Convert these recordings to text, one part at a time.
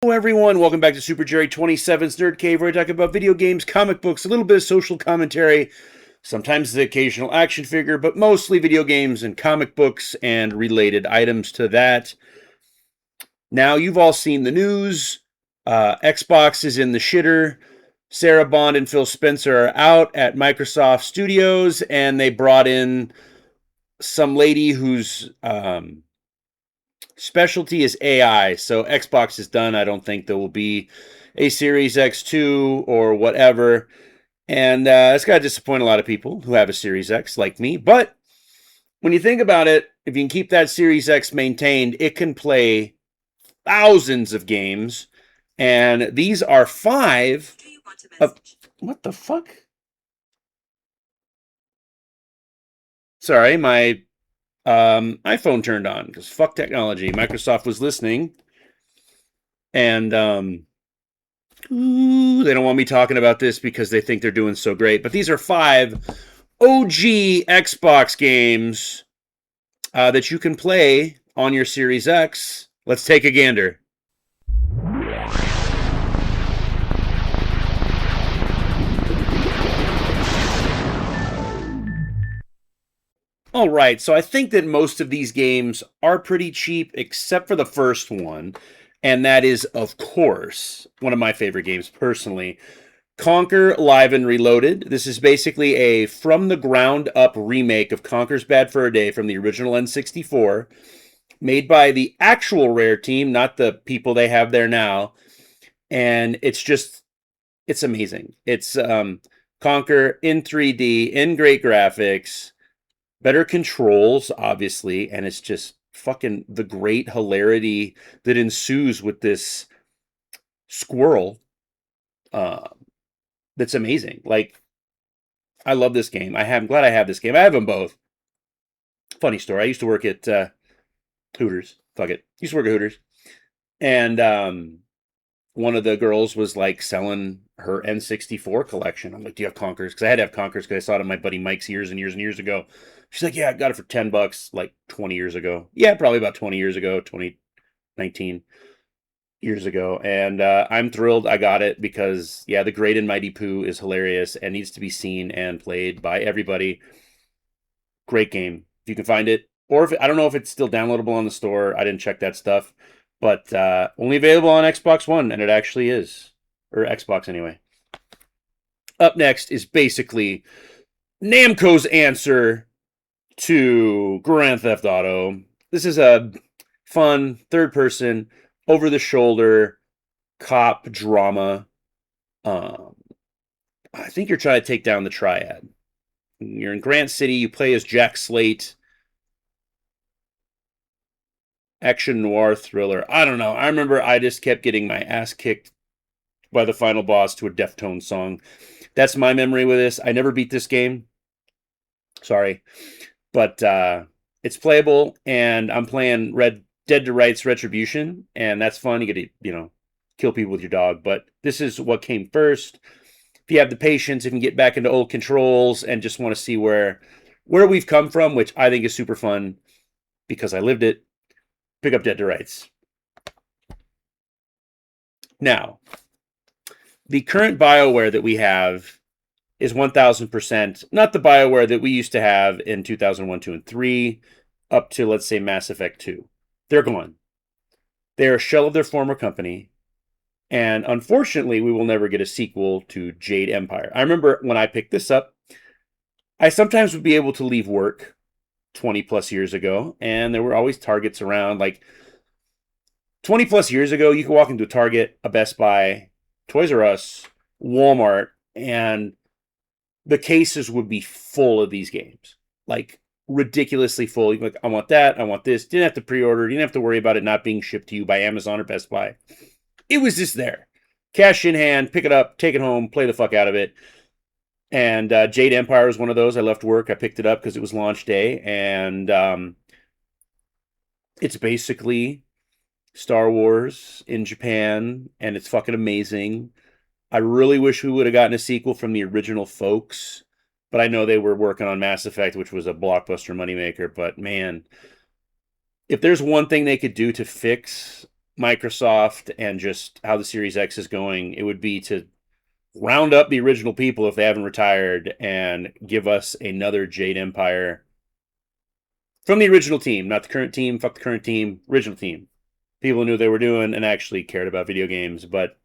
Hello everyone, welcome back to Super Jerry 27's Nerd Cave, where I talk about video games, comic books, a little bit of social commentary, sometimes the occasional action figure, but mostly video games and comic books and related items to that. Now, you've all seen the news. Xbox is in the shitter. Sarah Bond and Phil Spencer are out at Microsoft Studios, and they brought in some lady whose specialty is AI. So Xbox is done. I don't think there will be a Series X2 or whatever. And it's got to disappoint a lot of people who have a Series X like me. But when you think about it, if you can keep that Series X maintained, it can play thousands of games. And these are five of. What the fuck? Sorry, my iPhone turned on because fuck technology. Microsoft was listening, and they don't want me talking about this because they think they're doing so great. But these are five OG Xbox games that you can play on your Series X. Let's take a gander. All right, so I think that most of these games are pretty cheap, except for the first one, and that is, of course, one of my favorite games personally. Conker Live and Reloaded. This is basically a from the ground up remake of Conker's Bad Fur Day from the original N64, made by the actual Rare team, not the people they have there now. And it's amazing. It's Conker in 3D, in great graphics, better controls, obviously, and it's just fucking the great hilarity that ensues with this squirrel. That's amazing. Like, I love this game. I'm glad I have this game. I have them both. Funny story. I used to work at Hooters. Fuck it. Used to work at Hooters, and one of the girls was like selling her N64 collection. I'm like, "Do you have Conkers?" Because I had to have Conkers because I saw it on my buddy Mike's years and years and years ago. She's like, "Yeah, I got it for $10 like 20 years ago." Yeah, probably about 20 years ago, 2019 years ago. And I'm thrilled I got it because, yeah, The Great and Mighty Pooh is hilarious and needs to be seen and played by everybody. Great game. If you can find it. Or if I don't know if it's still downloadable on the store. I didn't check that stuff. But only available on Xbox One, and it actually is. Or Xbox anyway. Up next is basically Namco's answer to Grand Theft Auto. This is a fun, third person, over the shoulder cop drama. I think you're trying to take down the Triad. You're in Grant City. You play as Jack Slate. Action noir thriller. I don't know. I remember I just kept getting my ass kicked by the final boss to a Deftones song. That's my memory with this. I never beat this game. Sorry. But it's playable, and I'm playing Dead to Rights Retribution, and that's fun. You get to, kill people with your dog. But this is what came first. If you have the patience, if you can get back into old controls and just want to see where we've come from, which I think is super fun because I lived it, pick up Dead to Rights. Now, the current BioWare that we have is 1000% not the BioWare that we used to have in 2001, 2, and 3, up to, let's say, Mass Effect 2. They're gone. They're a shell of their former company. And unfortunately, we will never get a sequel to Jade Empire. I remember when I picked this up, I sometimes would be able to leave work 20 plus years ago, and there were always Targets around. Like 20 plus years ago, you could walk into a Target, a Best Buy, Toys R Us, Walmart, and the cases would be full of these games. Like ridiculously full. You'd be like, I want that, I want this. Didn't have to pre-order, didn't have to worry about it not being shipped to you by Amazon or Best Buy. It was just there. Cash in hand, pick it up, take it home, play the fuck out of it. And Jade Empire was one of those. I left work, I picked it up because it was launch day, and it's basically Star Wars in Japan, and it's fucking amazing. I really wish we would have gotten a sequel from the original folks, but I know they were working on Mass Effect, which was a blockbuster moneymaker. But man, if there's one thing they could do to fix Microsoft and just how the Series X is going, it would be to round up the original people if they haven't retired and give us another Jade Empire from the original team, not the current team. Fuck the current team, original team. People knew what they were doing and actually cared about video games. But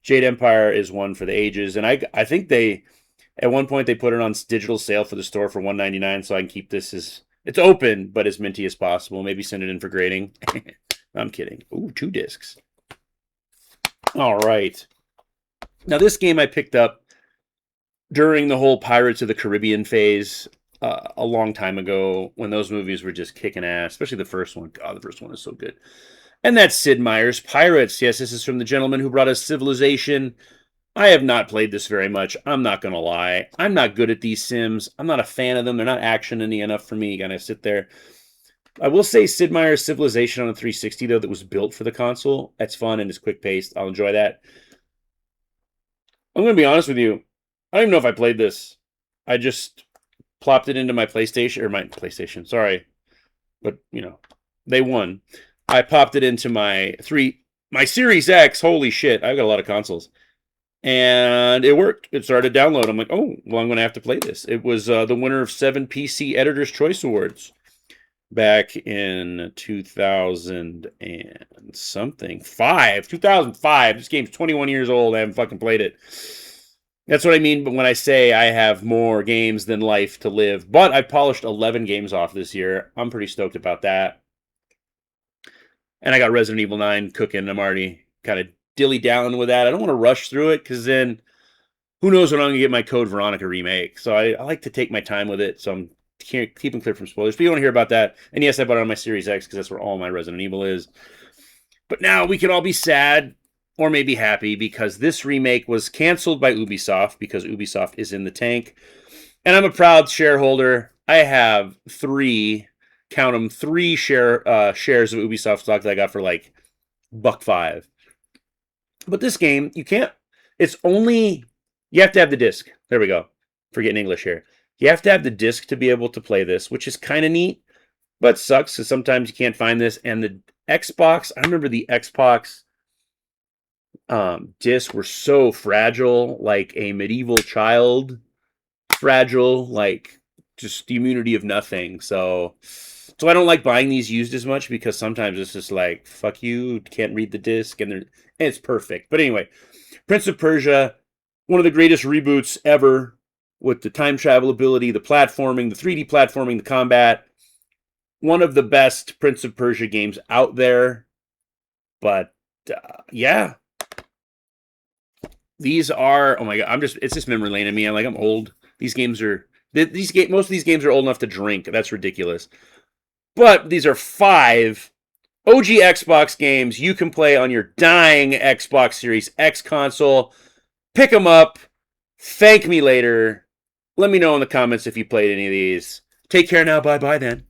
Jade Empire is one for the ages, and I think they at one point they put it on digital sale for the store for $1.99, so I can keep this as it's open but as minty as possible. Maybe send it in for grading. I'm kidding. Ooh, 2 discs. All right. Now this game I picked up during the whole Pirates of the Caribbean phase a long time ago when those movies were just kicking ass, especially the first one. God, the first one is so good. And that's Sid Meier's Pirates. Yes, this is from the gentleman who brought us Civilization. I have not played this very much. I'm not going to lie. I'm not good at these Sims. I'm not a fan of them. They're not action-y enough for me. You got to sit there. I will say Sid Meier's Civilization on a 360, though, that was built for the console. That's fun and it's quick-paced. I'll enjoy that. I'm going to be honest with you. I don't even know if I played this. I just plopped it into my PlayStation, sorry. But, you know, they won. I popped it into my Series X. Holy shit, I've got a lot of consoles. And it worked. It started to download. I'm like, oh, well, I'm going to have to play this. It was the winner of 7 PC Editor's Choice Awards back in 2000 and something. 2005. This game's 21 years old. I haven't fucking played it. That's what I mean when I say I have more games than life to live. But I polished 11 games off this year. I'm pretty stoked about that. And I got Resident Evil 9 cooking. I'm already kind of dilly-dallying with that. I don't want to rush through it because then who knows when I'm going to get my Code Veronica remake. So I like to take my time with it. So I'm keeping clear from spoilers. But you want to hear about that. And yes, I bought it on my Series X because that's where all my Resident Evil is. But now we can all be sad or maybe happy because this remake was canceled by Ubisoft because Ubisoft is in the tank. And I'm a proud shareholder. I have 3 shares of Ubisoft stock that I got for like $1.05. But this game, you have to have the disc. There we go. Forgetting English here. You have to have the disc to be able to play this, which is kind of neat, but sucks because sometimes you can't find this. And the Xbox, I remember the Xbox discs were so fragile, like a medieval child fragile, like just the immunity of nothing. So I don't like buying these used as much because sometimes it's just like, fuck you, can't read the disc, and it's perfect. But anyway, Prince of Persia, one of the greatest reboots ever with the time travel ability, the platforming, the 3D platforming, the combat. One of the best Prince of Persia games out there. But yeah. These are, oh my God, it's just memory lane in me. I'm old. Most of these games are old enough to drink. That's ridiculous. But these are 5 OG Xbox games you can play on your dying Xbox Series X console. Pick them up. Thank me later. Let me know in the comments if you played any of these. Take care now. Bye-bye then.